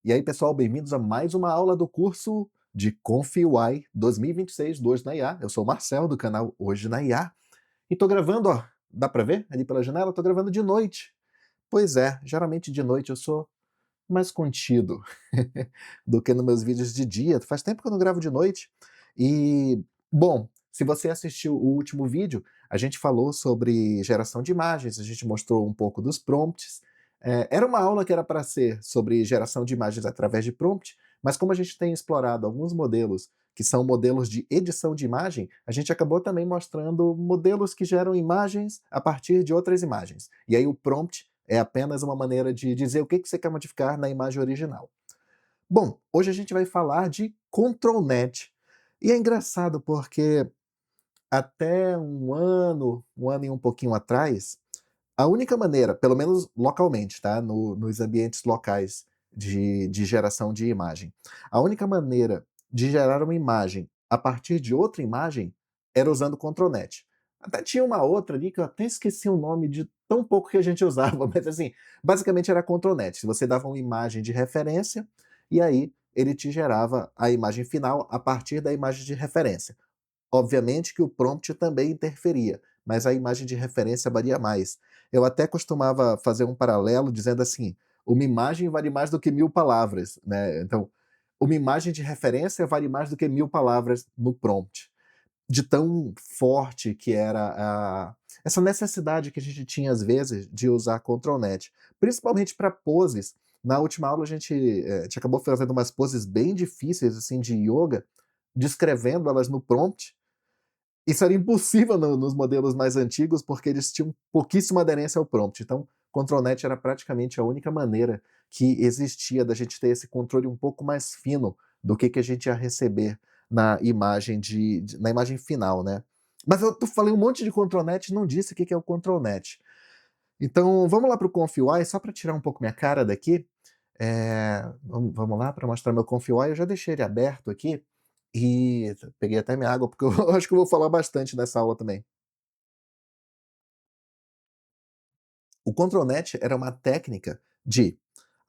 E aí, pessoal, bem-vindos a mais uma aula do curso de ConfUI 2026 do Hoje na IA. Eu sou o Marcel, do canal Hoje na IA, e tô gravando, ó, dá pra ver ali pela janela? Tô gravando de noite. Pois é, geralmente de noite eu sou mais contido do que nos meus vídeos de dia. Faz tempo que eu não gravo de noite. E, bom, se você assistiu o último vídeo, a gente falou sobre geração de imagens, a gente mostrou um pouco dos prompts. Era uma aula que era para ser sobre geração de imagens através de prompt, mas como a gente tem explorado alguns modelos que são modelos de edição de imagem, a gente acabou também mostrando modelos que geram imagens a partir de outras imagens. E aí o prompt é apenas uma maneira de dizer o que você quer modificar na imagem original. Bom, hoje a gente vai falar de ControlNet. E é engraçado porque até um ano e um pouquinho atrás, a única maneira, pelo menos localmente, tá, nos ambientes locais de geração de imagem, a única maneira de gerar uma imagem a partir de outra imagem era usando o ControlNet. Até tinha uma outra ali que eu até esqueci o nome de tão pouco que a gente usava, mas assim, basicamente era ControlNet. Você dava uma imagem de referência e aí ele te gerava a imagem final a partir da imagem de referência. Obviamente que o prompt também interferia, mas a imagem de referência varia mais. Eu até costumava fazer um paralelo dizendo assim: uma imagem vale mais do que 1000 palavras, né. Então, uma imagem de referência vale mais do que 1000 palavras no prompt. De tão forte que era essa necessidade que a gente tinha às vezes de usar ControlNet, principalmente para poses. Na última aula a gente acabou fazendo umas poses bem difíceis, assim, de yoga, descrevendo elas no prompt. Isso era impossível nos modelos mais antigos, porque eles tinham pouquíssima aderência ao prompt. Então, ControlNet era praticamente a única maneira que existia da gente ter esse controle um pouco mais fino do que a gente ia receber na imagem na imagem final, né. Mas eu falei um monte de ControlNet e não disse o que é o ControlNet. Então, vamos lá para o ConfUI, só para tirar um pouco minha cara daqui. Vamos lá para mostrar meu ConfUI, eu já deixei ele aberto aqui, e peguei até minha água, porque eu acho que eu vou falar bastante nessa aula também. O ControlNet era uma técnica de,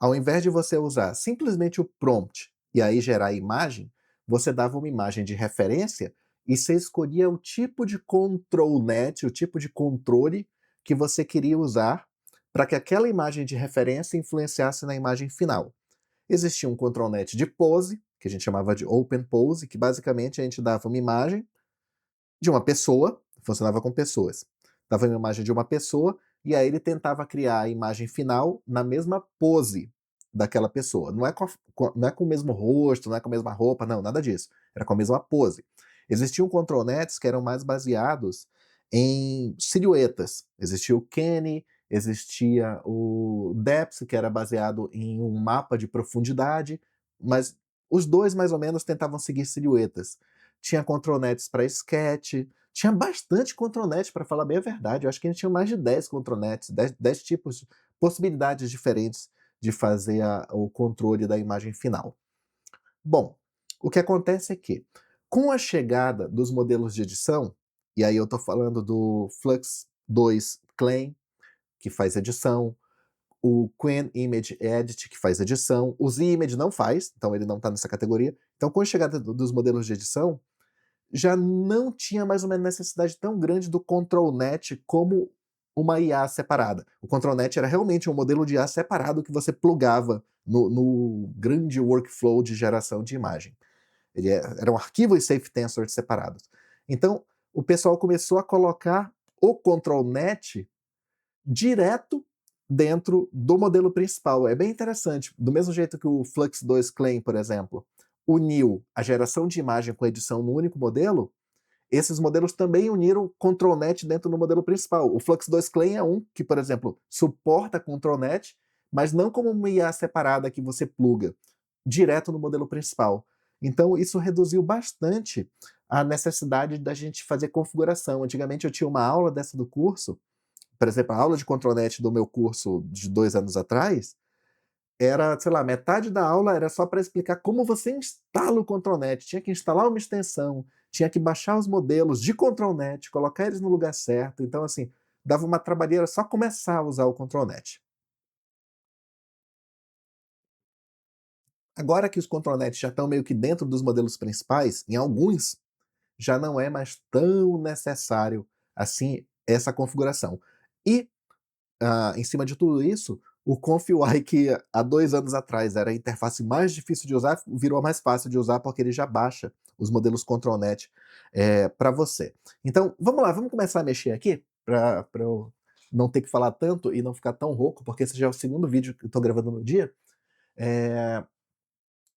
ao invés de você usar simplesmente o prompt e aí gerar a imagem, você dava uma imagem de referência e você escolhia o tipo de ControlNet, o tipo de controle que você queria usar para que aquela imagem de referência influenciasse na imagem final. Existia um ControlNet de pose, que a gente chamava de Open Pose, que basicamente a gente dava uma imagem de uma pessoa, funcionava com pessoas. Dava uma imagem de uma pessoa, e aí ele tentava criar a imagem final na mesma pose daquela pessoa. Não é com o mesmo rosto, não é com a mesma roupa, não, nada disso. Era com a mesma pose. Existiam controlnets que eram mais baseados em silhuetas. Existia o Kenny, existia o Depth, que era baseado em um mapa de profundidade, mas os dois mais ou menos tentavam seguir silhuetas. Tinha controlnets para sketch, tinha bastante controlnet, para falar bem a verdade. Eu acho que a gente tinha mais de 10 controlnets, 10 tipos de possibilidades diferentes de fazer o controle da imagem final. Bom, o que acontece é que, com a chegada dos modelos de edição, e aí eu estou falando do Flux 2 Clean, que faz edição, o Qwen Image Edit, que faz edição, o Z-Image não faz, então ele não está nessa categoria. Então, com a chegada dos modelos de edição, já não tinha mais uma necessidade tão grande do ControlNet como uma IA separada. O ControlNet era realmente um modelo de IA separado que você plugava no grande workflow de geração de imagem. Eram arquivos safe tensors separados. Então, o pessoal começou a colocar o ControlNet direto dentro do modelo principal. É bem interessante. Do mesmo jeito que o Flux 2 Clean, por exemplo, uniu a geração de imagem com a edição no único modelo, esses modelos também uniram ControlNet dentro do modelo principal. O Flux 2 Clean é um que, por exemplo, suporta ControlNet, mas não como uma IA separada que você pluga direto no modelo principal. Então, isso reduziu bastante a necessidade da gente fazer configuração. Antigamente eu tinha uma aula dessa do curso, por exemplo, a aula de ControlNet do meu curso de 2 anos atrás, era, sei lá, metade da aula era só para explicar como você instala o ControlNet. Tinha que instalar uma extensão, tinha que baixar os modelos de ControlNet, colocar eles no lugar certo. Então, assim, dava uma trabalheira só começar a usar o ControlNet. Agora que os ControlNet já estão meio que dentro dos modelos principais, em alguns já não é mais tão necessário assim essa configuração. E em cima de tudo isso, o ConfUI, que há 2 anos atrás era a interface mais difícil de usar, virou mais fácil de usar porque ele já baixa os modelos ControlNet para você. Então, vamos lá, vamos começar a mexer aqui, para eu não ter que falar tanto e não ficar tão rouco, porque esse já é o segundo vídeo que eu estou gravando no dia. Eh,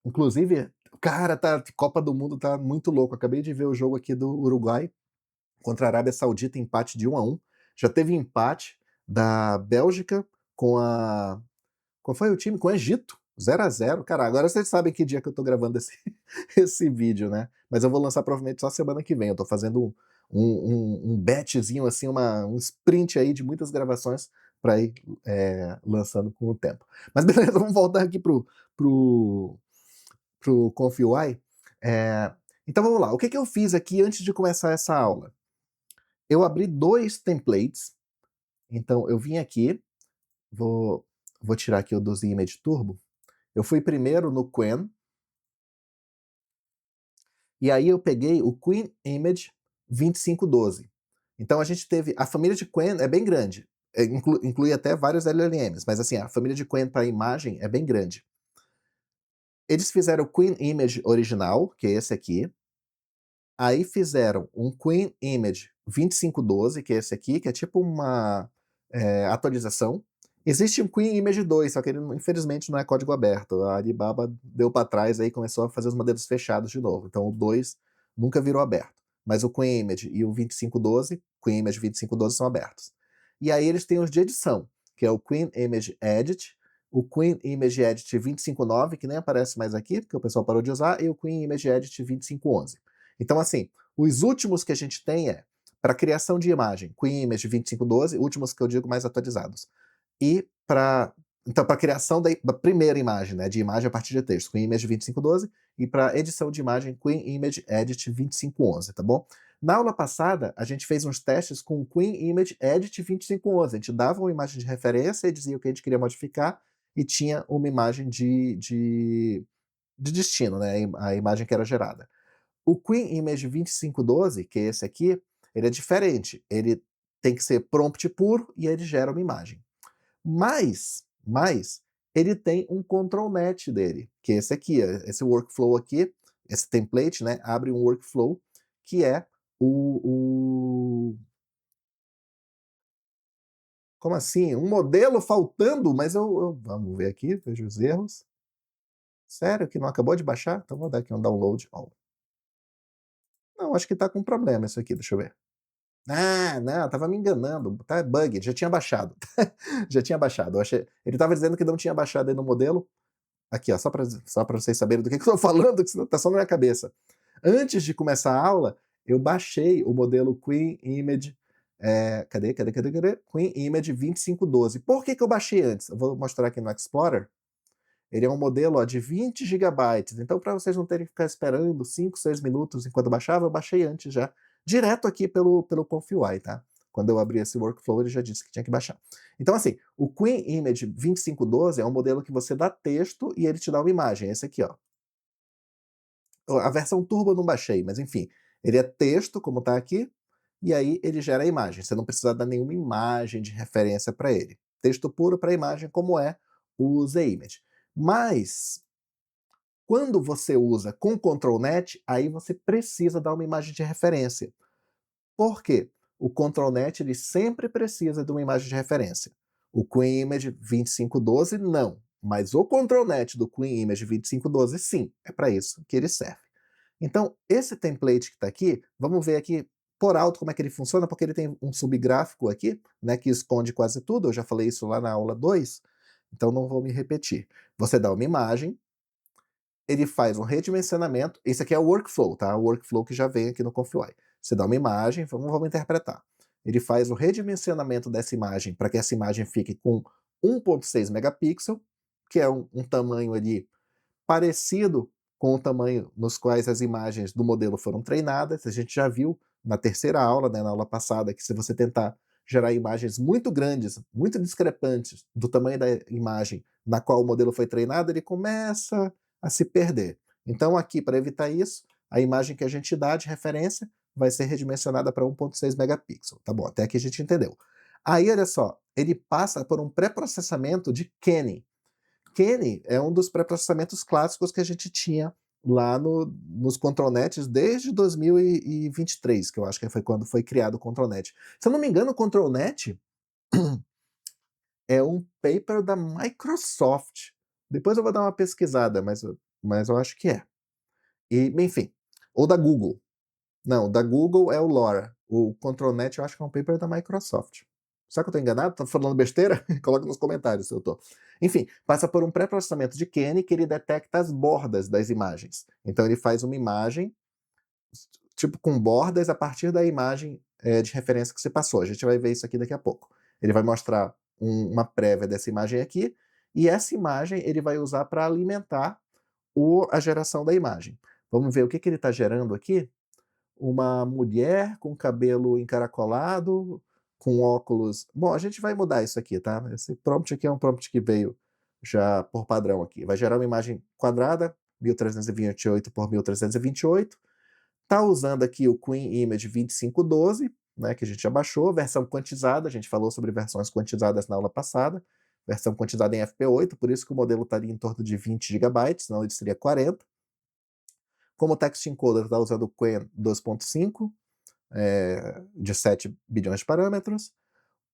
Inclusive, cara, Copa do Mundo tá muito louco. Acabei de ver o jogo aqui do Uruguai contra a Arábia Saudita, empate de 1-1. Já teve empate da Bélgica com a... Qual foi o time? Com o Egito. 0-0. Cara, agora vocês sabem que dia que eu tô gravando esse, esse vídeo, né? Mas eu vou lançar provavelmente só semana que vem. Eu tô fazendo um batchzinho, assim, um sprint aí de muitas gravações pra ir lançando com o tempo. Mas beleza, vamos voltar aqui pro ConfUI. Então vamos lá. O que eu fiz aqui antes de começar essa aula? Eu abri 2 templates. Então eu vim aqui, vou tirar aqui o dos Image Turbo. Eu fui primeiro no Qwen, e aí eu peguei o Queen Image 2512. Então a gente teve, a família de Qwen é bem grande, inclui até vários LLMs, mas assim, a família de Qwen para imagem é bem grande. Eles fizeram o Queen Image original, que é esse aqui, aí fizeram um Queen Image 2512, que é esse aqui, que é tipo uma atualização. Existe um Queen Image 2, só que ele infelizmente não é código aberto. A Alibaba deu para trás aí e começou a fazer os modelos fechados de novo. Então o 2 nunca virou aberto. Mas o Queen Image e o 2512, Queen Image 2512 são abertos. E aí eles têm os de edição, que é o Queen Image Edit, o Queen Image Edit 259, que nem aparece mais aqui, porque o pessoal parou de usar, e o Queen Image Edit 2511. Então, assim, os últimos que a gente tem para criação de imagem, Queen Image 2512, últimos que eu digo mais atualizados. E para criação da primeira imagem, né, de imagem a partir de texto, Queen Image 2512, e para edição de imagem, Queen Image Edit 2511, tá bom? Na aula passada, a gente fez uns testes com o Queen Image Edit 2511. A gente dava uma imagem de referência e dizia o que a gente queria modificar, e tinha uma imagem de destino, né, a imagem que era gerada. O Queen Image 2512, que é esse aqui, ele é diferente. Ele tem que ser prompt puro e ele gera uma imagem. Mas ele tem um ControlNet dele, que é esse aqui, esse workflow aqui, esse template, né, abre um workflow que é o... Como assim? Um modelo faltando? Mas vamos ver aqui, veja os erros. Sério que não acabou de baixar? Então vou dar aqui um download all. Não, acho que está com problema isso aqui, deixa eu ver. Ah, não, tava me enganando, tá bug, já tinha baixado. Já tinha baixado, ele tava dizendo que não tinha baixado aí no modelo. Aqui, ó, só pra vocês saberem do que eu tô falando, que senão tá só na minha cabeça. Antes de começar a aula, eu baixei o modelo Queen Image, cadê? Queen Image 2512. Por que eu baixei antes? Eu vou mostrar aqui no Explorer. Ele é um modelo, ó, de 20 GB, então para vocês não terem que ficar esperando 5, 6 minutos enquanto baixava, eu baixei antes já, direto aqui pelo ConfUI, tá? Quando eu abri esse workflow, ele já disse que tinha que baixar. Então, assim, o Queen Image 2512 é um modelo que você dá texto e ele te dá uma imagem, esse aqui, ó. A versão turbo eu não baixei, mas enfim, ele é texto, como tá aqui, e aí ele gera a imagem. Você não precisa dar nenhuma imagem de referência para ele. Texto puro para imagem, como é o ZImage. Mas, quando você usa com ControlNet, aí você precisa dar uma imagem de referência. Por quê? O ControlNet ele sempre precisa de uma imagem de referência. O Queen Image 2512 não, mas o ControlNet do Queen Image 2512 sim, é para isso que ele serve. Então, esse template que está aqui, vamos ver aqui por alto como é que ele funciona, porque ele tem um subgráfico aqui, né, que esconde quase tudo, eu já falei isso lá na aula 2, então não vou me repetir. Você dá uma imagem, ele faz um redimensionamento, esse aqui é o workflow, tá? O workflow que já vem aqui no ConfUI. Você dá uma imagem, vamos interpretar. Ele faz o redimensionamento dessa imagem para que essa imagem fique com 1.6 megapixel, que é um tamanho ali parecido com o tamanho nos quais as imagens do modelo foram treinadas. A gente já viu na terceira aula, né, na aula passada, que se você tentar gerar imagens muito grandes, muito discrepantes do tamanho da imagem na qual o modelo foi treinado, ele começa a se perder. Então aqui, para evitar isso, a imagem que a gente dá de referência vai ser redimensionada para 1.6 megapixels. Tá bom, até aqui a gente entendeu. Aí, olha só, ele passa por um pré-processamento de Kenny. Kenny é um dos pré-processamentos clássicos que a gente tinha lá nos ControlNets desde 2023, que eu acho que foi quando foi criado o ControlNet. Se eu não me engano, o ControlNet é um paper da Microsoft. Depois eu vou dar uma pesquisada, mas eu acho que é. E, enfim, ou da Google. Não, da Google é o LoRa. O ControlNet eu acho que é um paper da Microsoft. Será que eu estou enganado? Estou falando besteira? Coloca nos comentários se eu estou. Enfim, passa por um pré-processamento de Kenny que ele detecta as bordas das imagens. Então ele faz uma imagem tipo com bordas a partir da imagem de referência que você passou. A gente vai ver isso aqui daqui a pouco. Ele vai mostrar uma prévia dessa imagem aqui, e essa imagem ele vai usar para alimentar a geração da imagem. Vamos ver o que ele está gerando aqui? Uma mulher com cabelo encaracolado, com óculos. Bom, a gente vai mudar isso aqui, tá? Esse prompt aqui é um prompt que veio já por padrão aqui. Vai gerar uma imagem quadrada, 1328 por 1328. Tá usando aqui o Queen Image 2512, né, que a gente já baixou, versão quantizada, a gente falou sobre versões quantizadas na aula passada, versão quantizada em FP8, por isso que o modelo estaria em torno de 20 GB, senão ele seria 40. Como text encoder está usando o Qwen 2.5, de 7 bilhões de parâmetros.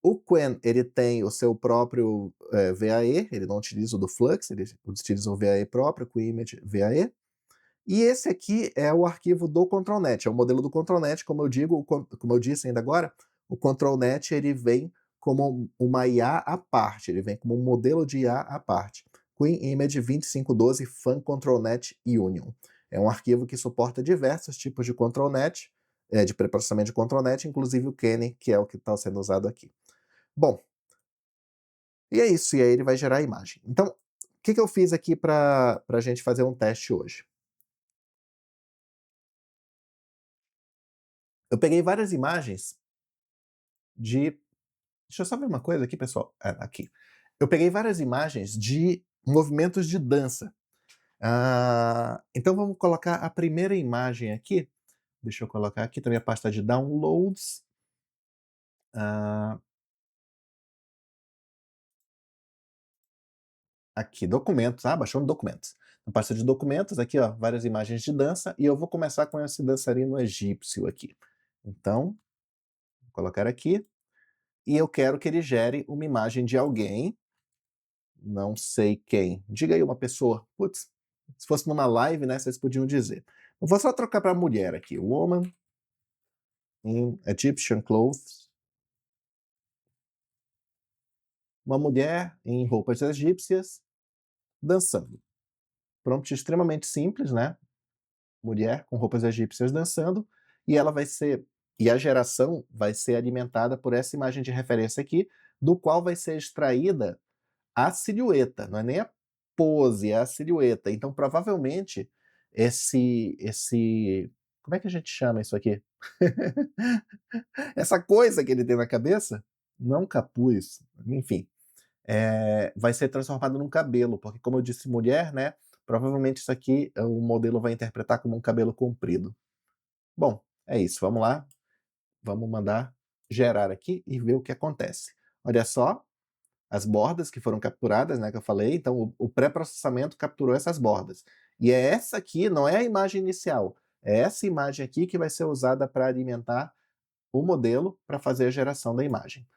O Qwen ele tem o seu próprio VAE, ele não utiliza o do Flux, ele utiliza o VAE próprio, com Image VAE. E esse aqui é o arquivo do ControlNet, é o modelo do ControlNet, como eu disse ainda agora, o ControlNet ele vem como uma IA à parte, ele vem como um modelo de IA à parte. Queen Image 2512 Fan ControlNet Union. É um arquivo que suporta diversos tipos de ControlNet, de pré-processamento de ControlNet, inclusive o Kenny, que é o que está sendo usado aqui. Bom, e é isso, e aí ele vai gerar a imagem. Então, o que eu fiz aqui para a gente fazer um teste hoje? Eu peguei várias imagens de. Deixa eu só ver uma coisa aqui, pessoal. Aqui. Eu peguei várias imagens de movimentos de dança. Então vamos colocar a primeira imagem aqui. Deixa eu colocar aqui também a pasta de downloads. Aqui, documentos. Baixou documentos. Na pasta de documentos, aqui, ó, várias imagens de dança. E eu vou começar com esse dançarino egípcio aqui. Então, vou colocar aqui. E eu quero que ele gere uma imagem de alguém. Não sei quem. Diga aí uma pessoa. Putz, se fosse numa live, né, vocês podiam dizer. Eu vou só trocar para mulher aqui. Woman in Egyptian clothes. Uma mulher em roupas egípcias dançando. Prompt extremamente simples, né? Mulher com roupas egípcias dançando. E ela vai ser. E a geração vai ser alimentada por essa imagem de referência aqui, do qual vai ser extraída a silhueta, não é nem a pose, é a silhueta. Então, provavelmente, como é que a gente chama isso aqui? Essa coisa que ele tem na cabeça, não é um capuz, enfim, vai ser transformado num cabelo, porque como eu disse mulher, né, provavelmente isso aqui o modelo vai interpretar como um cabelo comprido. Bom, é isso, vamos lá, vamos mandar gerar aqui e ver o que acontece. Olha só, as bordas que foram capturadas, né, que eu falei, então o pré-processamento capturou essas bordas. E é essa aqui, não é a imagem inicial, é essa imagem aqui que vai ser usada para alimentar o modelo para fazer a geração da imagem.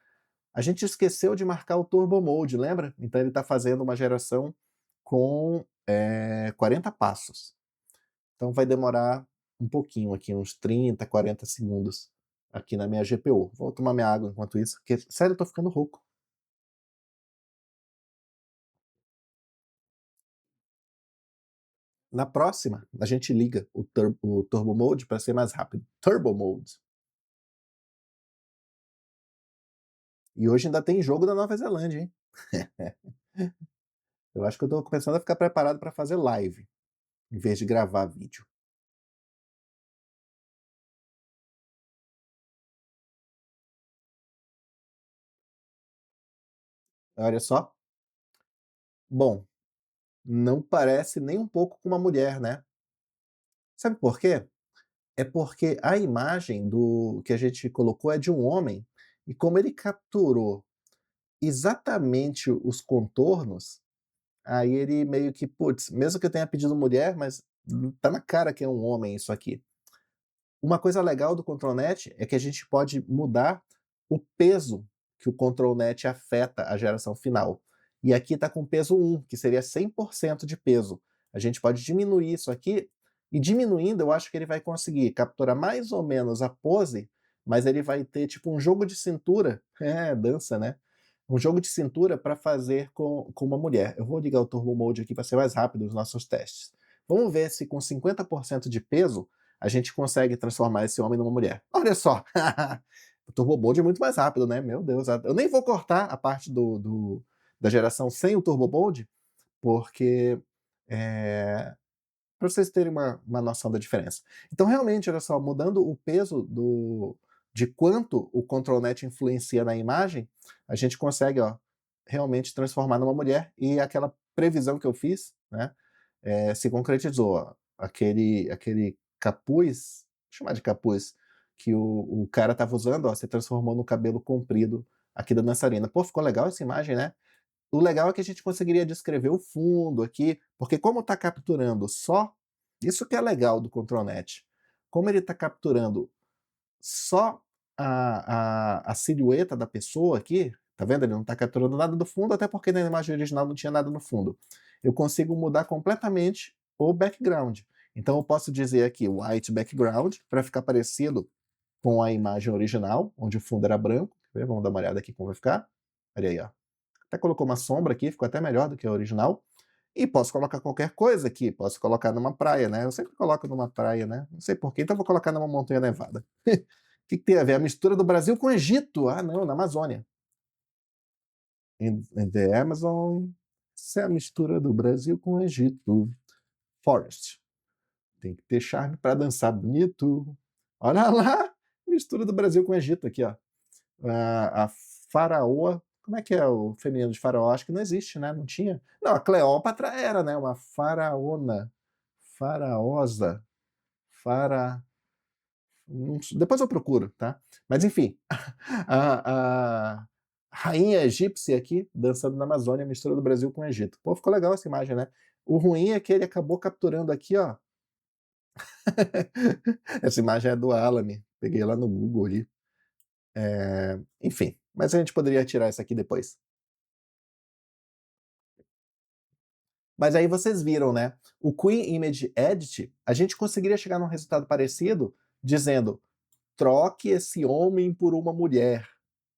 A gente esqueceu de marcar o Turbo Mode, lembra? Então ele está fazendo uma geração com 40 passos. Então vai demorar um pouquinho aqui, uns 30, 40 segundos aqui na minha GPU. Vou tomar minha água enquanto isso, porque, sério, eu tô ficando rouco. Na próxima, a gente liga o Turbo Mode para ser mais rápido. Turbo Mode. E hoje ainda tem jogo da Nova Zelândia, hein? Eu acho que eu tô começando a ficar preparado para fazer live, em vez de gravar vídeo. Olha só. Bom, Não parece nem um pouco com uma mulher, né. Sabe por quê? É porque a imagem do que a gente colocou é de um homem, e como ele capturou exatamente os contornos, aí ele meio que: "Putz, mesmo que eu tenha pedido mulher, mas tá na cara que é um homem isso aqui". Uma coisa legal do ControlNet é que a gente pode mudar o peso que o ControlNet afeta a geração final. E aqui está com peso 1, que seria 100% de peso. A gente pode diminuir isso aqui, e diminuindo eu acho que ele vai conseguir capturar mais ou menos a pose, mas ele vai ter tipo um jogo de cintura, dança, né? Um jogo de cintura para fazer com uma mulher. Eu vou ligar o Turbo Mode aqui para ser mais rápido os nossos testes. Vamos ver se com 50% de peso a gente consegue transformar esse homem numa mulher. Olha só! O Turbo Mode é muito mais rápido, né? Meu Deus, eu nem vou cortar a parte da geração sem o Turbo Mode, porque para vocês terem uma noção da diferença. Então, realmente, olha só, mudando o peso de quanto o ControlNet influencia na imagem, a gente consegue, ó, realmente transformar numa mulher, e aquela previsão que eu fiz, né, se concretizou. Ó. Aquele capuz, vou chamar de capuz, que o cara estava usando, ó, se transformou no cabelo comprido aqui da dançarina. Pô, ficou legal essa imagem, né? O legal é que a gente conseguiria descrever o fundo aqui, porque como está capturando só, isso que é legal do ControlNet, como ele está capturando só a silhueta da pessoa aqui, tá vendo? Ele não está capturando nada do fundo, até porque na imagem original não tinha nada no fundo. Eu consigo mudar completamente o background. Então eu posso dizer aqui white background, para ficar parecido com a imagem original, onde o fundo era branco. Vamos dar uma olhada aqui como vai ficar. Olha aí, ó. Até colocou uma sombra aqui, ficou até melhor do que a original. E posso colocar qualquer coisa aqui, posso colocar numa praia, né? Eu sempre coloco numa praia, né? Não sei porquê, então vou colocar numa montanha nevada. O que tem a ver? A mistura do Brasil com o Egito. Ah, não, na Amazônia. In the Amazon, isso é a mistura do Brasil com o Egito. Forest. Tem que ter charme para dançar bonito. Olha lá, mistura do Brasil com o Egito aqui, ó. A faraoa, como é que é o feminino de faraó? Acho que não existe, né? Não tinha. Não, a Cleópatra era, né? Uma faraona, faraosa, fara... Depois eu procuro, tá? Mas enfim, a rainha egípcia aqui, dançando na Amazônia, mistura do Brasil com o Egito. Pô, ficou legal essa imagem, né? O ruim é que ele acabou capturando aqui, ó. Essa imagem é do Alame, peguei lá no Google ali. Enfim, mas a gente poderia tirar isso aqui depois. Mas aí vocês viram, né? O Queen Image Edit, a gente conseguiria chegar num resultado parecido dizendo: troque esse homem por uma mulher,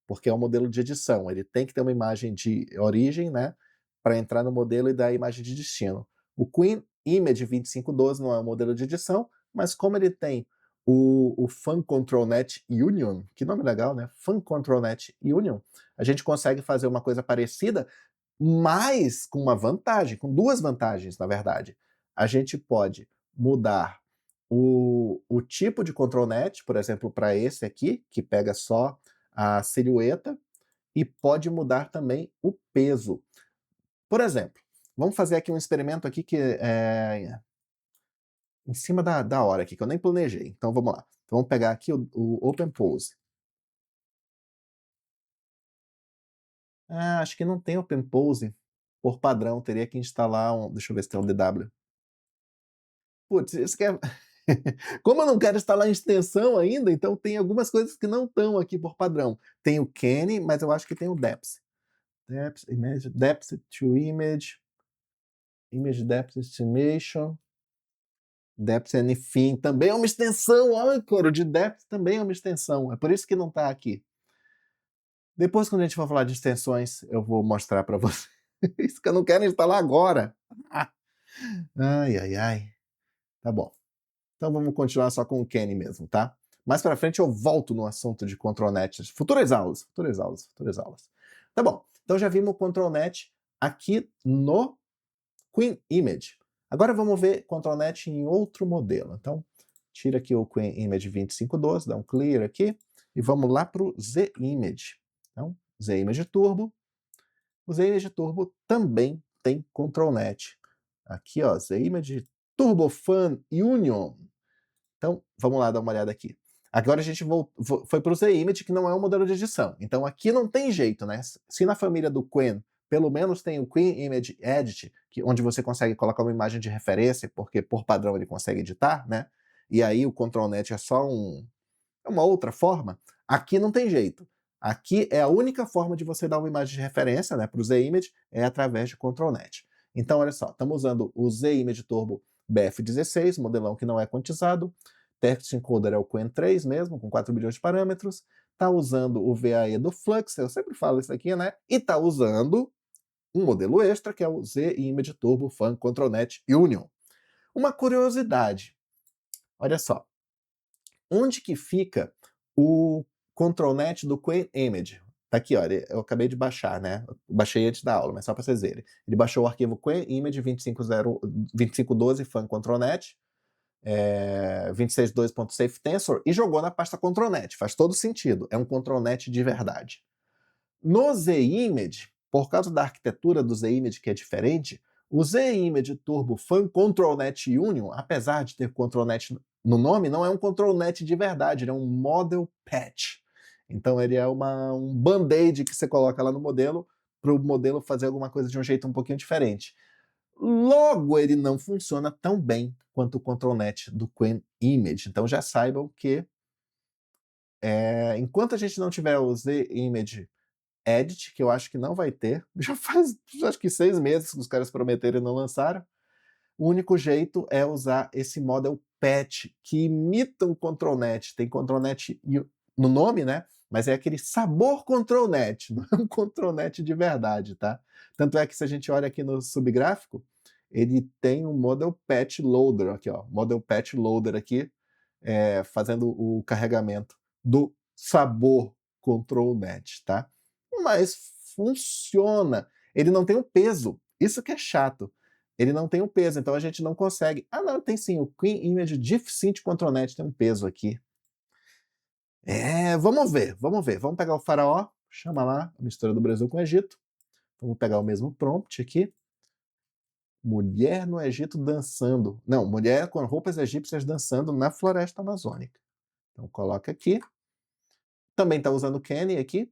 porque é um modelo de edição. Ele tem que ter uma imagem de origem, né? Para entrar no modelo e dar a imagem de destino. O Queen Image 2512 não é um modelo de edição, mas como ele tem o Fan Control Net Union, que nome legal, né? Fan Control Net Union, a gente consegue fazer uma coisa parecida, mas com uma vantagem, com duas vantagens, na verdade. A gente pode mudar o tipo de ControlNet, por exemplo, para esse aqui, que pega só a silhueta, e pode mudar também o peso. Por exemplo, vamos fazer aqui um experimento aqui que é em cima da hora aqui, que eu nem planejei. Então vamos lá. Então, vamos pegar aqui o Open Pose. Ah, acho que não tem Open Pose por padrão, teria que instalar um... Deixa eu ver se tem um DW. Putz, isso que é... Como eu não quero instalar em extensão ainda, então tem algumas coisas que não estão aqui por padrão. Tem o Kenny, mas eu acho que tem o Depth. Depth, image, Depth to Image, Image Depth Estimation, Depth Anything, também é uma extensão, olha, coro, de Depth também é uma extensão, é por isso que não está aqui. Depois, quando a gente for falar de extensões, eu vou mostrar para você. Isso que eu não quero instalar agora. Ai, ai, ai. Tá bom. Então vamos continuar só com o Kenny mesmo, tá? Mais pra frente eu volto no assunto de ControlNet. Futuras aulas, futuras aulas, futuras aulas. Tá bom, então já vimos o ControlNet aqui no Queen Image. Agora vamos ver ControlNet em outro modelo. Então, tira aqui o Queen Image 2512, dá um clear aqui, e vamos lá para o Z-Image. Então, Z-Image Turbo. O Z-Image Turbo também tem ControlNet. Aqui, ó, ZImage Turbofan Union. Então, vamos lá dar uma olhada aqui. Agora a gente foi para o ZImage, que não é um modelo de edição. Então aqui não tem jeito, né? Se na família do Qwen, pelo menos tem o Qwen Image Edit, onde você consegue colocar uma imagem de referência, porque por padrão ele consegue editar, né? E aí o ControlNet é só uma outra forma. Aqui não tem jeito. Aqui é a única forma de você dar uma imagem de referência, né, para o ZImage, é através de ControlNet. Então, olha só, estamos usando o ZImage Turbo BF16, modelão que não é quantizado. Text Encoder é o Qwen 3 mesmo, com 4 bilhões de parâmetros. Está usando o VAE do Flux, eu sempre falo isso aqui, né? E está usando um modelo extra, que é o ZImage Turbo Fan ControlNet Union. Uma curiosidade, olha só, onde que fica o ControlNet do Qwen Image? Tá aqui, olha, eu acabei de baixar, né? Eu baixei antes da aula, mas só para vocês verem. Ele baixou o arquivo Qwen Image 2512 Fan ControlNet, 262.safetensor e jogou na pasta ControlNet. Faz todo sentido, é um ControlNet de verdade. No ZImage, por causa da arquitetura do ZImage que é diferente, o ZImage Turbo Fan ControlNet Union, apesar de ter ControlNet no nome, não é um ControlNet de verdade, ele é um Model Patch. Então ele é um band-aid que você coloca lá no modelo, para o modelo fazer alguma coisa de um jeito um pouquinho diferente. Logo, ele não funciona tão bem quanto o ControlNet do Qwen Image. Então já saibam que enquanto a gente não tiver o ZImage Edit, que eu acho que não vai ter, já faz acho que 6 meses que os caras prometeram e não lançaram, o único jeito é usar esse Model Patch, que imita um ControlNet, tem ControlNet no nome, né? Mas é aquele sabor ControlNet, não é um ControlNet de verdade, tá? Tanto é que se a gente olha aqui no subgráfico, ele tem um Model Patch Loader aqui, ó, Model Patch Loader aqui, fazendo o carregamento do sabor ControlNet, tá? Mas funciona. Ele não tem um peso, isso que é chato. Ele não tem um peso, então a gente não consegue. Ah, não, tem sim, o Qwen Image Diff Synth ControlNet tem um peso aqui. Vamos ver, vamos ver. Vamos pegar o faraó, chama lá a mistura do Brasil com o Egito. Vamos pegar o mesmo prompt aqui. Mulher no Egito dançando. Não, mulher com roupas egípcias dançando na floresta amazônica. Então coloca aqui. Também está usando o Kenny aqui.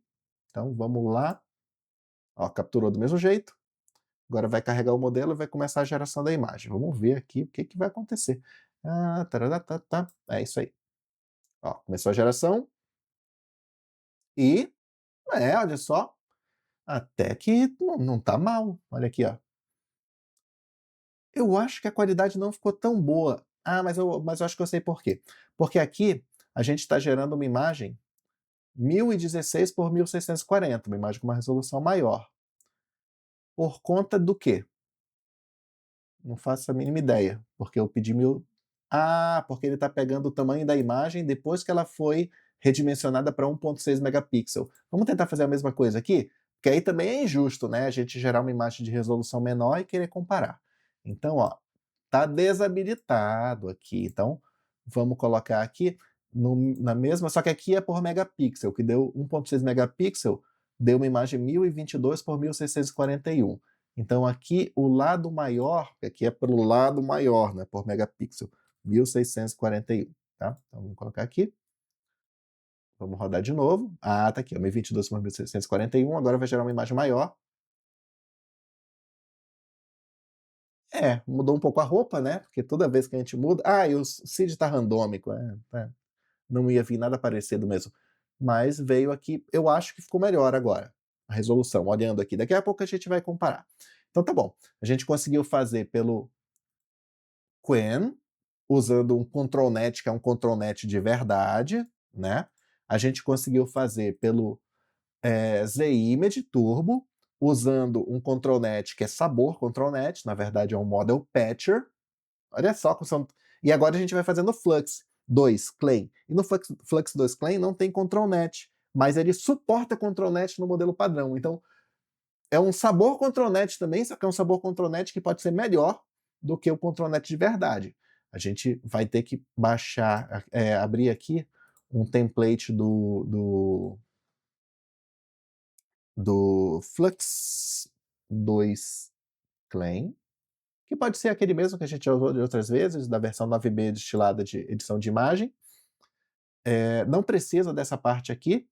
Então vamos lá. Ó, capturou do mesmo jeito. Agora vai carregar o modelo e vai começar a geração da imagem. Vamos ver aqui o que, que vai acontecer. É isso aí. Ó, começou a geração. E, olha só, até que não tá mal. Olha aqui, ó. Eu acho que a qualidade não ficou tão boa. Ah, mas eu acho que eu sei por quê. Porque aqui a gente está gerando uma imagem 1016 por 1640, uma imagem com uma resolução maior. Por conta do quê? Não faço a mínima ideia, porque eu pedi 1000. Ah, porque ele está pegando o tamanho da imagem depois que ela foi redimensionada para 1.6 megapixel. Vamos tentar fazer a mesma coisa aqui? Porque aí também é injusto, né? A gente gerar uma imagem de resolução menor e querer comparar. Então, ó, tá desabilitado aqui. Então, vamos colocar aqui na mesma, só que aqui é por megapixel, que deu 1.6 megapixel, deu uma imagem 1022 por 1641. Então aqui o lado maior, aqui é pelo lado maior, né, por megapixel, 1641, tá? Então vamos colocar aqui. Vamos rodar de novo. Ah, tá aqui, ó, 1022 por 1641, agora vai gerar uma imagem maior. Mudou um pouco a roupa, né? Porque toda vez que a gente muda. Ah, e o seed tá randômico, não ia vir nada parecido mesmo. Mas veio aqui, eu acho que ficou melhor agora, a resolução, olhando aqui. Daqui a pouco a gente vai comparar. Então tá bom, a gente conseguiu fazer pelo Qwen, usando um ControlNet, que é um ControlNet de verdade, né? A gente conseguiu fazer pelo ZImage Turbo, usando um ControlNet que é sabor ControlNet, na verdade é um Model Patcher. Olha só como são. E agora a gente vai fazendo Flux 2 Clean. E no Flux 2 Clean não tem ControlNet, mas ele suporta ControlNet no modelo padrão. Então é um sabor ControlNet também, só que é um sabor ControlNet que pode ser melhor do que o ControlNet de verdade. A gente vai ter que baixar, abrir aqui um template do Flux 2 Clean. que pode ser aquele mesmo que a gente já usou de outras vezes, da versão 9b destilada de edição de imagem. Não precisa dessa parte aqui,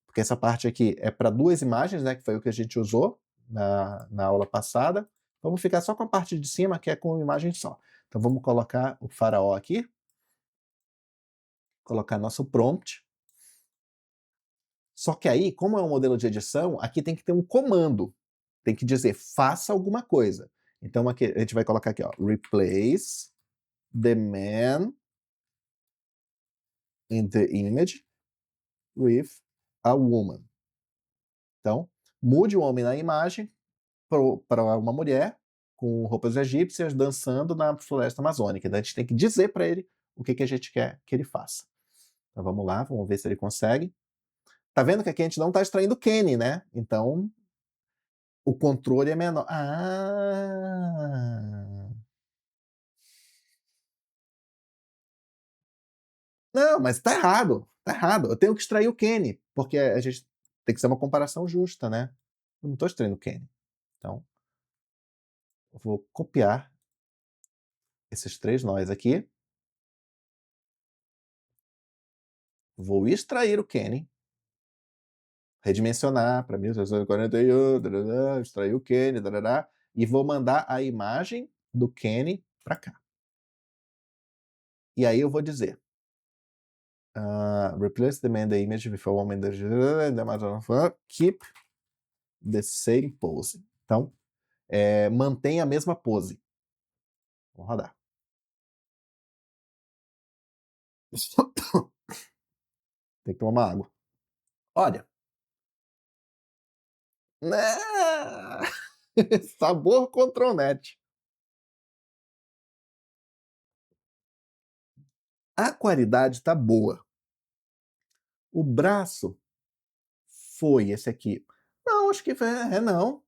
porque essa parte aqui é para 2 imagens, né, que foi o que a gente usou na aula passada. Vamos ficar só com a parte de cima, que é com imagem só. Então vamos colocar o faraó aqui, colocar nosso prompt. Só que aí, como é um modelo de edição, aqui tem que ter um comando. Tem que dizer, faça alguma coisa. Então aqui, a gente vai colocar aqui, ó, replace the man in the image with a woman. Então, mude o homem na imagem para uma mulher com roupas egípcias dançando na floresta amazônica. Então a gente tem que dizer para ele o que a gente quer que ele faça. Então vamos lá, vamos ver se ele consegue. Tá vendo que aqui a gente não está extraindo Kenny, né? Então o controle é menor. Não, mas tá errado. Tá errado. Eu tenho que extrair o Kenny, porque a gente tem que ser uma comparação justa, né? Eu não estou extraindo o Kenny. Então, eu vou copiar esses 3 nós aqui. Vou extrair o Kenny. Redimensionar para 1641, extrair o Kenny, e vou mandar a imagem do Kenny para cá. E aí eu vou dizer, replace the man the image with a woman keep the same pose. Então, mantenha a mesma pose. Vou rodar. Tem que tomar uma água. Olha. Sabor Contronet. A qualidade está boa. O braço foi esse aqui. Não, acho que não.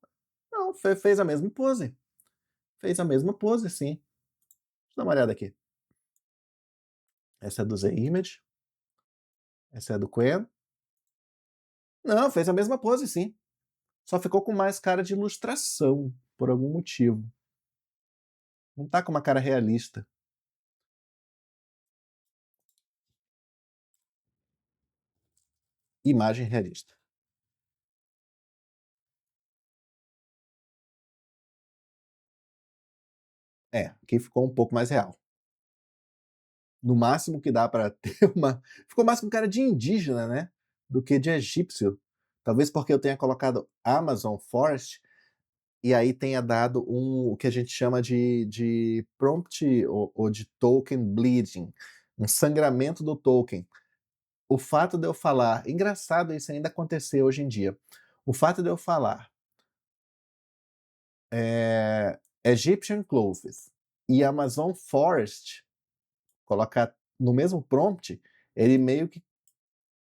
Não, fez a mesma pose. Fez a mesma pose, sim. Deixa eu dar uma olhada aqui. Essa é do Z-Image. Essa é do Quen. Não, fez a mesma pose, sim. Só ficou com mais cara de ilustração, por algum motivo. Não tá com uma cara realista. Imagem realista. Aqui ficou um pouco mais real. No máximo que dá para ter uma... Ficou mais com cara de indígena, né? Do que de egípcio. Talvez porque eu tenha colocado Amazon Forest e aí tenha dado o que a gente chama de prompt ou de token bleeding, um sangramento do token. O fato de eu falar... Engraçado isso ainda acontecer hoje em dia. O fato de eu falar Egyptian Clothes e Amazon Forest, colocar no mesmo prompt, ele meio que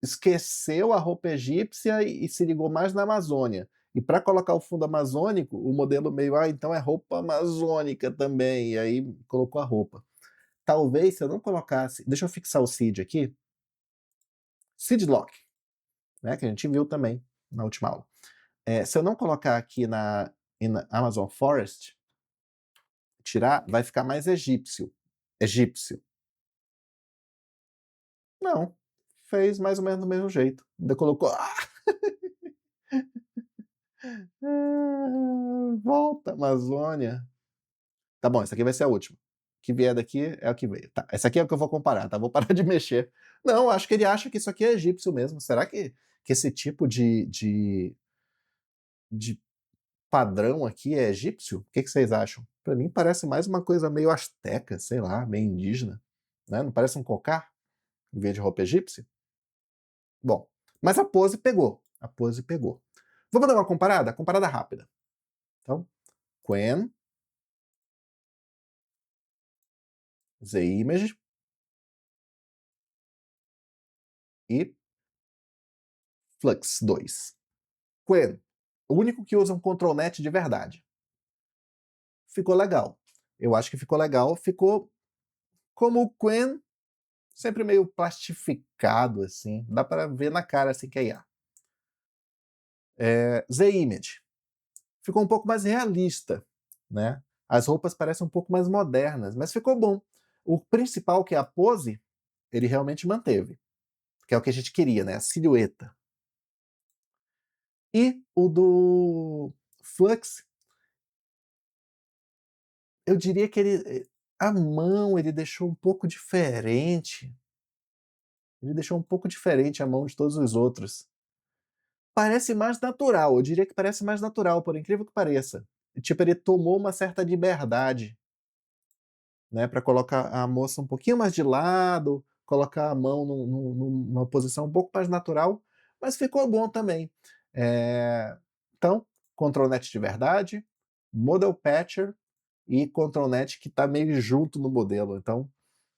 esqueceu a roupa egípcia e se ligou mais na Amazônia. E para colocar o fundo amazônico, o modelo meio, então é roupa amazônica também, e aí colocou a roupa. Talvez se eu não colocasse... Deixa eu fixar o seed aqui. Seed lock, né, que a gente viu também na última aula. Se eu não colocar aqui na Amazon Forest, tirar, vai ficar mais egípcio. Egípcio. Não. Fez mais ou menos do mesmo jeito. Ainda colocou... volta, Amazônia. Tá bom, essa aqui vai ser a última. O que vier daqui é o que veio. Tá, essa aqui é o que eu vou comparar, tá? Vou parar de mexer. Não, acho que ele acha que isso aqui é egípcio mesmo. Será que esse tipo de padrão aqui é egípcio? O que vocês acham? Pra mim parece mais uma coisa meio asteca, sei lá, meio indígena. Né? Não parece um cocar em vez de roupa egípcia? Bom, mas a pose pegou. A pose pegou. Vamos dar uma comparada? Comparada rápida. Então, Quen, Z-Image e Flux 2. Quen, o único que usa um CtrlNet de verdade. Ficou legal. Eu acho que ficou legal. Ficou como o Quen, sempre meio plastificado, assim. Dá para ver na cara assim que é IA. Z-Image. Ficou um pouco mais realista, né? As roupas parecem um pouco mais modernas, mas ficou bom. O principal, que é a pose, ele realmente manteve, que é o que a gente queria, né, a silhueta. E o do Flux, eu diria que a mão ele deixou um pouco diferente, ele deixou um pouco diferente a mão de todos os outros. Parece mais natural, eu diria que parece mais natural, por incrível que pareça. Tipo, ele tomou uma certa liberdade, né, para colocar a moça um pouquinho mais de lado, colocar a mão numa posição um pouco mais natural, mas ficou bom também. Então, ControlNet de verdade, Model Patcher e ControlNet que está meio junto no modelo. Então,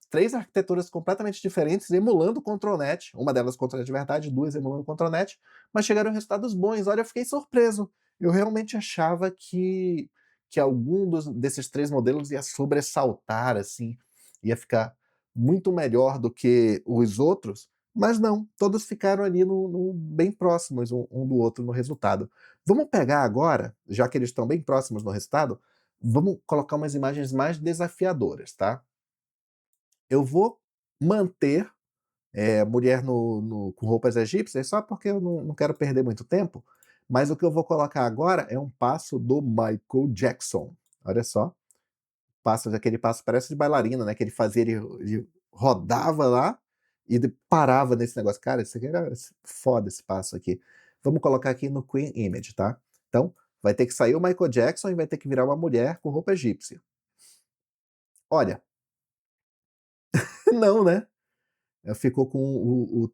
3 arquiteturas completamente diferentes, emulando o ControlNet, uma delas ControlNet de verdade, 2 emulando o ControlNet, mas chegaram a resultados bons. Olha, eu fiquei surpreso. Eu realmente achava que algum desses 3 modelos ia sobressaltar, assim, ia ficar muito melhor do que os outros, mas não, todos ficaram ali bem próximos um do outro no resultado. Vamos pegar agora, já que eles estão bem próximos no resultado, vamos colocar umas imagens mais desafiadoras, tá? Eu vou manter, mulher com roupas egípcias, só porque eu não quero perder muito tempo, mas o que eu vou colocar agora é um passo do Michael Jackson. Olha só, aquele passo parece de bailarina, né, que ele fazia, ele rodava lá e parava nesse negócio. Cara, isso aqui era foda, esse passo aqui. Vamos colocar aqui no Queen Image, tá? Então, vai ter que sair o Michael Jackson e vai ter que virar uma mulher com roupa egípcia. Olha, não, né? Ficou com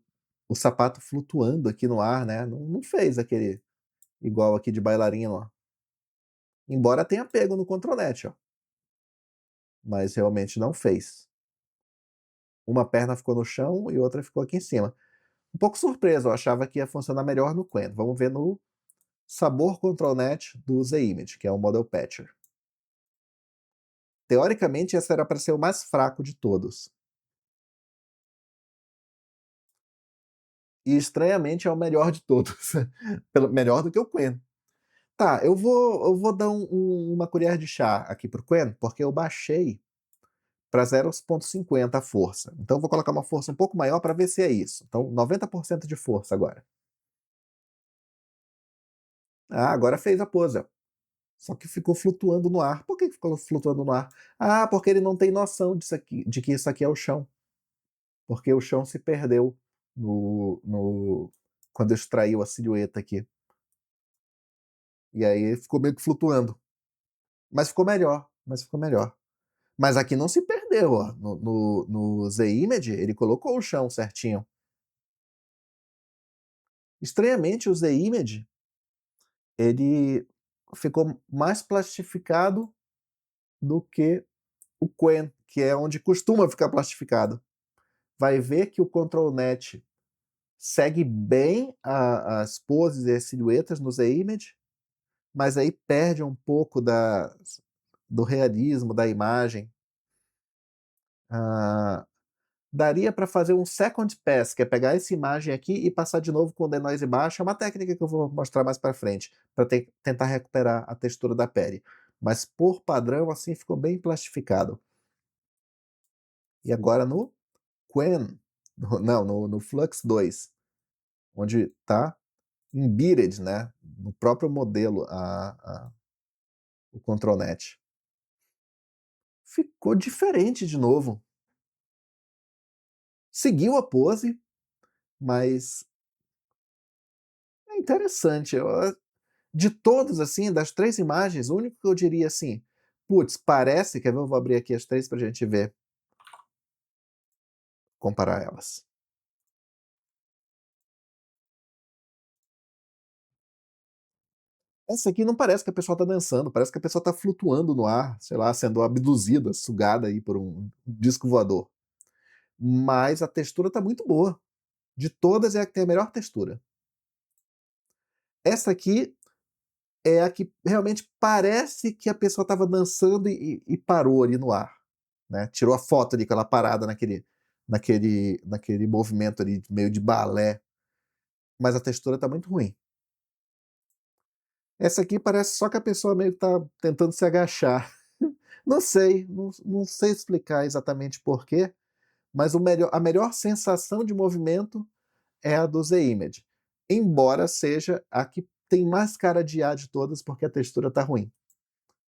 o sapato flutuando aqui no ar, né, não fez aquele igual aqui de bailarina, ó. Embora tenha pego no controlete, ó, mas realmente não fez. Uma perna ficou no chão e outra ficou aqui em cima. Um pouco surpreso, eu achava que ia funcionar melhor no Quen. Vamos ver no Sabor ControlNet do Z-Image, que é o Model Patcher. Teoricamente, esse era para ser o mais fraco de todos. E estranhamente é o melhor de todos. Melhor do que o Quen. Tá, eu vou dar uma colher de chá aqui pro Quen, porque eu baixei para 0,50 a força. Então eu vou colocar uma força um pouco maior para ver se é isso. Então 90% de força agora. Ah, agora fez a pose, ó. Só que ficou flutuando no ar. Por que ficou flutuando no ar? Ah, porque ele não tem noção disso aqui, de que isso aqui é o chão. Porque o chão se perdeu quando extraiu a silhueta aqui. E aí ficou meio que flutuando. Mas ficou melhor. Mas ficou melhor. Mas aqui não se perdeu, ó. No Z-Image, ele colocou o chão certinho. Estranhamente, o Z-Image, ele ficou mais plastificado do que o Quen, que é onde costuma ficar plastificado. Vai ver que o ControlNet segue bem as poses e as silhuetas no Z-Image, mas aí perde um pouco do realismo da imagem. Ah, daria para fazer um second pass, que é pegar essa imagem aqui e passar de novo com o denoise baixo. É uma técnica que eu vou mostrar mais para frente, para tentar recuperar a textura da pele. Mas por padrão, assim, ficou bem plastificado. E agora no Quen, não, no Flux 2, onde está embedded, né, no próprio modelo, o ControlNet. Ficou diferente de novo. Seguiu a pose, mas é interessante. De todos, assim, das 3 imagens, o único que eu diria assim: "Putz, parece", quer ver, eu vou abrir aqui as 3 pra gente ver, comparar elas. Essa aqui não parece que a pessoa tá dançando, parece que a pessoa tá flutuando no ar, sei lá, sendo abduzida, sugada aí por um disco voador. Mas a textura tá muito boa. De todas é a que tem a melhor textura. Essa aqui é a que realmente parece que a pessoa estava dançando e parou ali no ar, né, tirou a foto ali com ela parada naquele movimento ali meio de balé, mas a textura tá muito ruim. Essa aqui parece só que a pessoa meio que tá tentando se agachar. Não sei, não sei explicar exatamente por quê, mas a melhor sensação de movimento é a do Z-Image, embora seja a que tem mais cara de IA de todas, porque a textura tá ruim.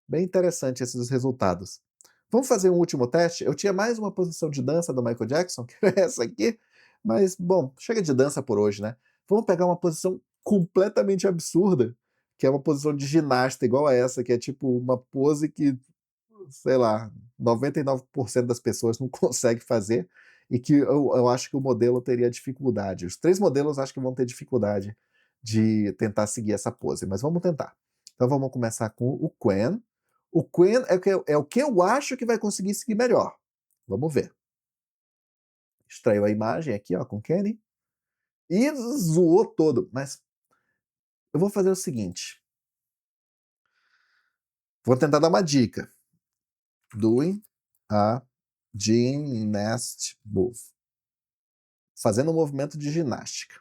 Bem interessante esses resultados. Vamos fazer um último teste? Eu tinha mais uma posição de dança do Michael Jackson, que é essa aqui, mas, bom, chega de dança por hoje, né. Vamos pegar uma posição completamente absurda, que é uma posição de ginasta igual a essa, que é tipo uma pose que, sei lá, 99% das pessoas não consegue fazer, e que eu acho que o modelo teria dificuldade. Os 3 modelos acho que vão ter dificuldade de tentar seguir essa pose, mas vamos tentar. Então vamos começar com o Quen. O Quen é o que eu acho que vai conseguir seguir melhor. Vamos ver. Extraiu a imagem aqui, ó, com o Kenny, e zoou todo, mas eu vou fazer o seguinte, vou tentar dar uma dica. Doing a gymnast move. Fazendo um movimento de ginástica.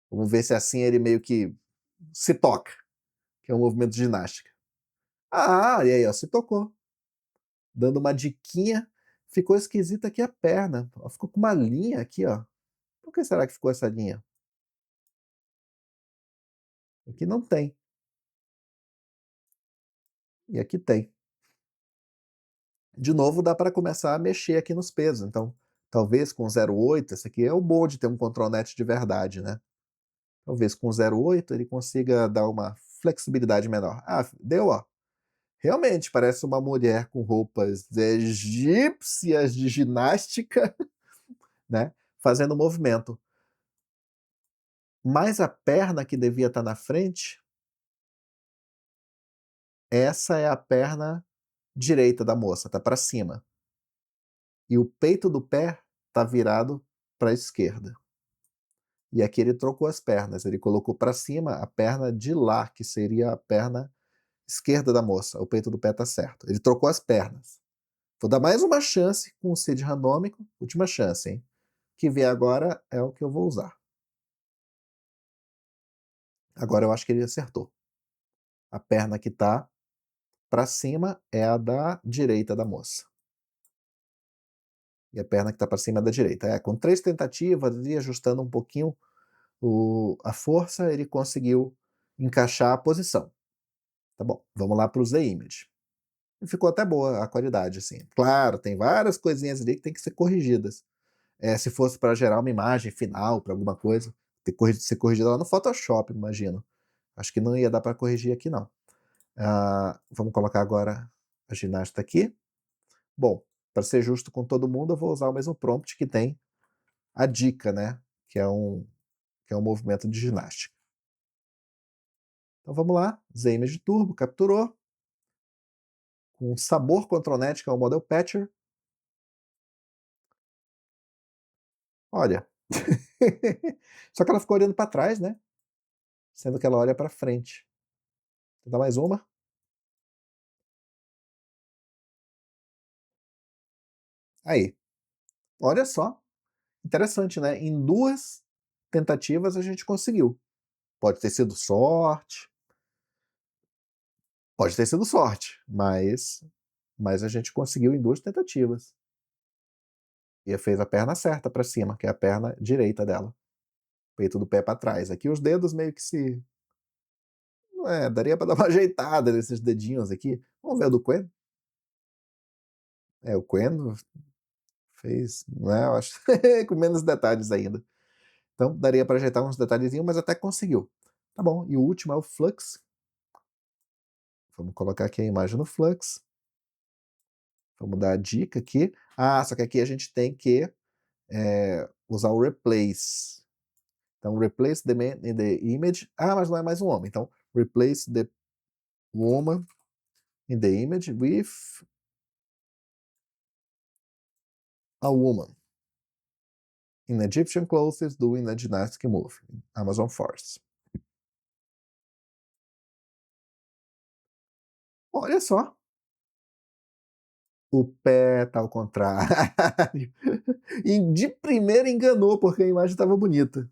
Vamos ver se assim ele meio que se toca, que é um movimento de ginástica. Ah, e aí, ó, se tocou. Dando uma diquinha, ficou esquisita aqui a perna. Ó, ficou com uma linha aqui, ó. Por que será que ficou essa linha? Aqui não tem. E aqui tem. De novo, dá para começar a mexer aqui nos pesos. Então, talvez com 0,8, esse aqui é o bom de ter um control net de verdade, né? Talvez com 0,8 ele consiga dar uma flexibilidade menor. Ah, deu, ó. Realmente, parece uma mulher com roupas egípcias de ginástica, né, fazendo movimento. Mas a perna que devia estar na frente, essa é a perna direita da moça, tá para cima. E o peito do pé tá virado para a esquerda. E aqui ele trocou as pernas, ele colocou para cima a perna de lá, que seria a perna esquerda da moça. O peito do pé tá certo. Ele trocou as pernas. Vou dar mais uma chance com o seed randômico, última chance, hein. O que vier agora é o que eu vou usar. Agora eu acho que ele acertou. A perna que tá para cima é a da direita da moça. E a perna que tá para cima é da direita. É, com 3 tentativas e ajustando um pouquinho a força, ele conseguiu encaixar a posição. Tá bom, vamos lá para o Z-Image. E ficou até boa a qualidade, assim. Claro, tem várias coisinhas ali que tem que ser corrigidas. Se fosse para gerar uma imagem final para alguma coisa, ter que ser corrigida lá no Photoshop, imagino. Acho que não ia dar para corrigir aqui não. Vamos colocar agora a ginasta aqui. Bom, para ser justo com todo mundo, eu vou usar o mesmo prompt que tem a dica, né, que é um movimento de ginástica. Então vamos lá, ZImage Turbo, capturou, com sabor ControlNet, que é o Model Patcher. Olha, só que ela ficou olhando para trás, né, sendo que ela olha para frente. Vou dar mais uma. Aí, olha só, interessante, né, em 2 tentativas a gente conseguiu. Pode ter sido sorte, pode ter sido sorte, mas a gente conseguiu em 2 tentativas. E fez a perna certa para cima, que é a perna direita dela. Peito do pé para trás. Aqui os dedos meio que se daria para dar uma ajeitada nesses dedinhos aqui. Vamos ver o do Quen? O Quen fez, né, eu acho com menos detalhes ainda. Então daria para ajeitar uns detalhezinhos, mas até conseguiu. Tá bom, e o último é o Flux. Vamos colocar aqui a imagem no Flux. Vamos dar a dica aqui. Só que aqui a gente tem que usar o Replace. Então, replace the man in the image. Mas não é mais um homem. Então, replace the woman in the image with a woman in Egyptian clothes doing a gymnastic move. Amazon Force. Olha só. O pé tá ao contrário. E de primeira enganou, porque a imagem estava bonita.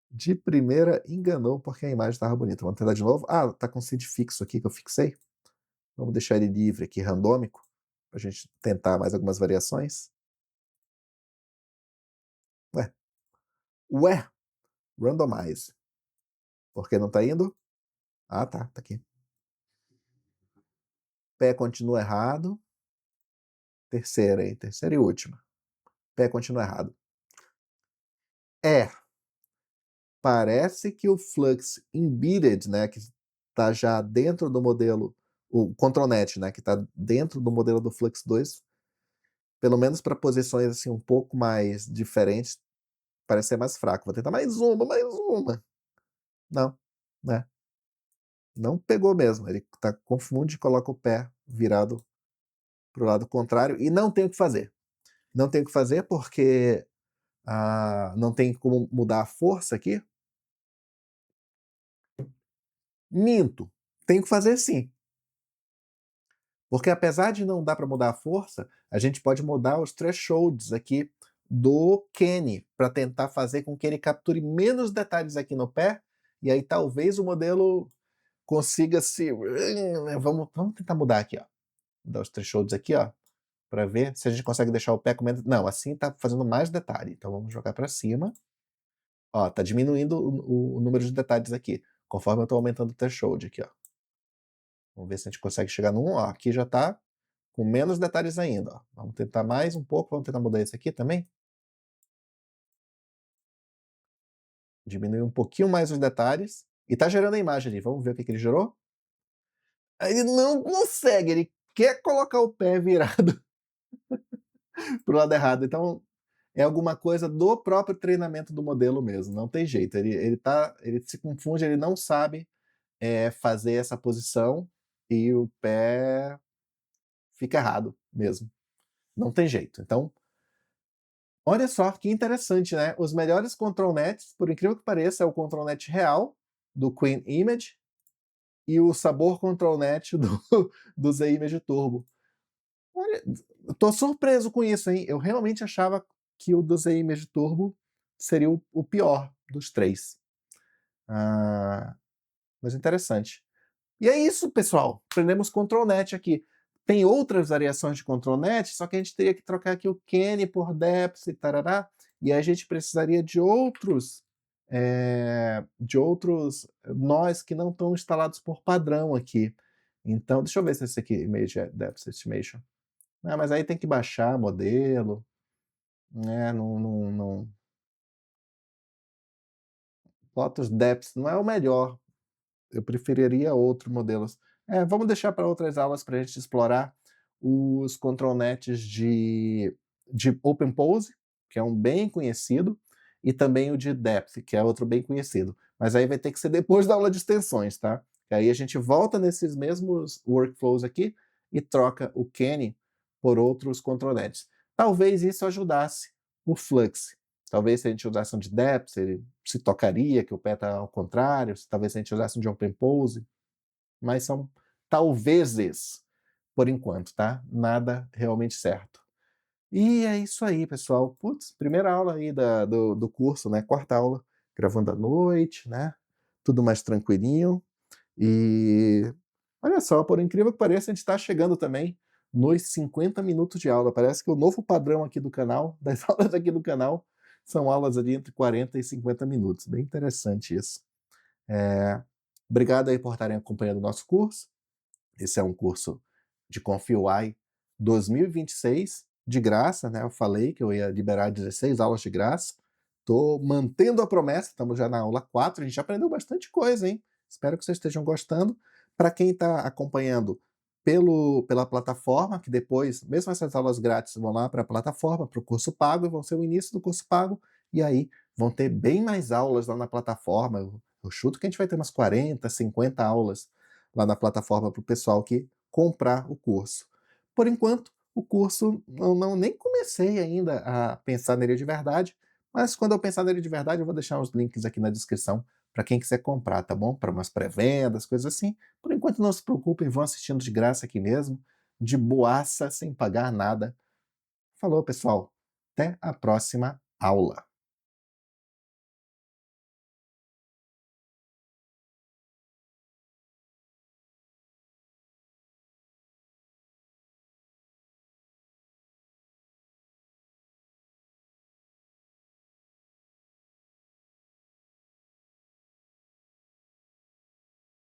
De primeira enganou, porque a imagem estava bonita. Vamos tentar de novo. Tá com seed fixo aqui que eu fixei. Vamos deixar ele livre aqui, randômico, para a gente tentar mais algumas variações. Ué, ué, randomize. Por que não está indo? Ah, tá aqui. Pé continua errado. Terceira, hein? Terceira e última. Pé continua errado. Parece que o Flux Embedded, né, que está já dentro do modelo, o ControlNet, né, que está dentro do modelo do Flux 2, pelo menos para posições assim um pouco mais diferentes, parece ser mais fraco. Vou tentar mais uma, mais uma. Não, né? Não pegou mesmo. Ele confunde e coloca o pé virado para o lado contrário e não tem o que fazer. Não tem o que fazer porque não tem como mudar a força aqui. Minto. Tem o que fazer sim. Porque apesar de não dar para mudar a força, a gente pode mudar os thresholds aqui do Kenny para tentar fazer com que ele capture menos detalhes aqui no pé, e aí talvez o modelo consiga se... Vamos tentar mudar aqui, ó. Dar os thresholds aqui, ó, para ver se a gente consegue deixar o pé com menos... Não, assim tá fazendo mais detalhe. Então vamos jogar para cima. Ó, tá diminuindo o número de detalhes aqui, conforme eu tô aumentando o threshold aqui, ó. Vamos ver se a gente consegue chegar no 1, ó, aqui já tá com menos detalhes ainda, ó. Vamos tentar mais um pouco, vamos tentar mudar esse aqui também. Diminuir um pouquinho mais os detalhes. E tá gerando a imagem ali, vamos ver o que ele gerou? Ele não consegue, ele quer colocar o pé virado pro lado errado, então é alguma coisa do próprio treinamento do modelo mesmo, não tem jeito, ele se confunde, ele não sabe fazer essa posição e o pé fica errado mesmo, não tem jeito. Então, olha só que interessante, né? Os melhores ControlNets, por incrível que pareça, é o ControlNet real, do Queen Image, e o sabor ControlNet do Z-Image Turbo. Olha, eu tô surpreso com isso, hein? Eu realmente achava que o do Z-Image Turbo seria o pior dos três. Mas interessante. E é isso, pessoal. Aprendemos ControlNet aqui. Tem outras variações de ControlNet, só que a gente teria que trocar aqui o Kenny por Deps e tarará, e aí a gente precisaria de outros nós que não estão instalados por padrão aqui. Então, deixa eu ver se esse aqui, Image Depth Estimation. Ah, mas aí tem que baixar modelo, né? Não. Lotus Depth não é o melhor. Eu preferiria outro modelo. Vamos deixar para outras aulas para a gente explorar os controlnets de OpenPose, que é um bem conhecido, e também o de Depth, que é outro bem conhecido. Mas aí vai ter que ser depois da aula de extensões, tá? E aí a gente volta nesses mesmos workflows aqui e troca o Kenny por outros controlnets. Talvez isso ajudasse o Flux. Talvez se a gente usasse um de Depth, ele se tocaria, que o pé está ao contrário, talvez se a gente usasse um de Open Pose, mas são talvezes, por enquanto, tá? Nada realmente certo. E é isso aí, pessoal. Putz, primeira aula aí do curso, né? Quarta aula, gravando à noite, né? Tudo mais tranquilinho. E olha só, por incrível que pareça, a gente está chegando também nos 50 minutos de aula. Parece que o novo padrão aqui do canal, das aulas aqui do canal, são aulas ali entre 40 e 50 minutos. Bem interessante isso. Obrigado aí por estarem acompanhando o nosso curso. Esse é um curso de ConfioEye 2026, de graça, né? Eu falei que eu ia liberar 16 aulas de graça. Estou mantendo a promessa, estamos já na aula 4, a gente aprendeu bastante coisa, hein? Espero que vocês estejam gostando. Para quem está acompanhando pela plataforma, que depois, mesmo essas aulas grátis, vão lá para a plataforma, para o curso pago, e vão ser o início do curso pago, e aí vão ter bem mais aulas lá na plataforma. Eu chuto que a gente vai ter umas 40, 50 aulas lá na plataforma para o pessoal que comprar o curso. Por enquanto, o curso, nem comecei ainda a pensar nele de verdade, mas quando eu pensar nele de verdade, eu vou deixar os links aqui na descrição para quem quiser comprar, tá bom? Para umas pré-vendas, coisas assim. Por enquanto, não se preocupem, vão assistindo de graça aqui mesmo, de boaça, sem pagar nada. Falou, pessoal. Até a próxima aula.